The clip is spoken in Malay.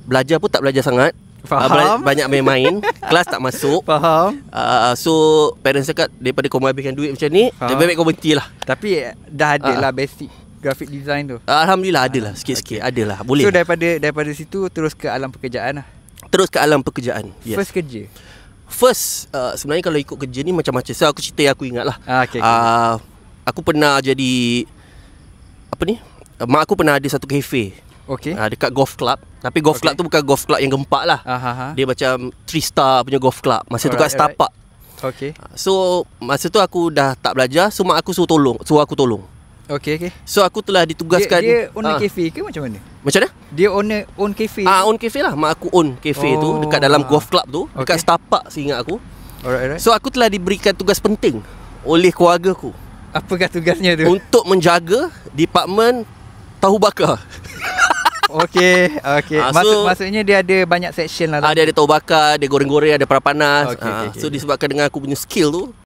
belajar pun tak belajar sangat. Faham. Banyak main-main. Kelas tak masuk. Faham. So parents cakap, daripada kau menghabiskan duit macam ni, lebih baik kau berhenti lah. Tapi dah ada lah basic graphic design tu. Alhamdulillah ada lah. Sikit-sikit ada lah. Boleh. So daripada situ terus ke alam pekerjaan lah. Terus ke alam pekerjaan. Yes. First kerja. Sebenarnya kalau ikut kerja ni macam-macam. So aku cerita yang aku ingat lah. Okay. Aku pernah jadi mak aku pernah ada satu kafe. Okay. Dekat golf club. Tapi golf club tu bukan golf club yang gempak lah. Dia macam 3-star punya golf club. Masa tu kat Setapak. Okay. So masa tu aku dah tak belajar. So mak aku suruh aku tolong. Okay. So aku telah ditugaskan. Dia owner kafe ke macam mana? Macam mana? Dia own kafe. Own kafe lah. Mak aku own kafe tu dekat dalam golf club tu. Dekat Setapak seingat aku. Alright. So aku telah diberikan tugas penting oleh keluarga aku. Apakah tugasnya tu? Untuk menjaga departmen tahu bakar. Okay. Maksudnya dia ada banyak section lah. Dia ada tahu bakar, dia goreng-goreng, ada panas. Okay. So disebabkan dengan aku punya skill tu,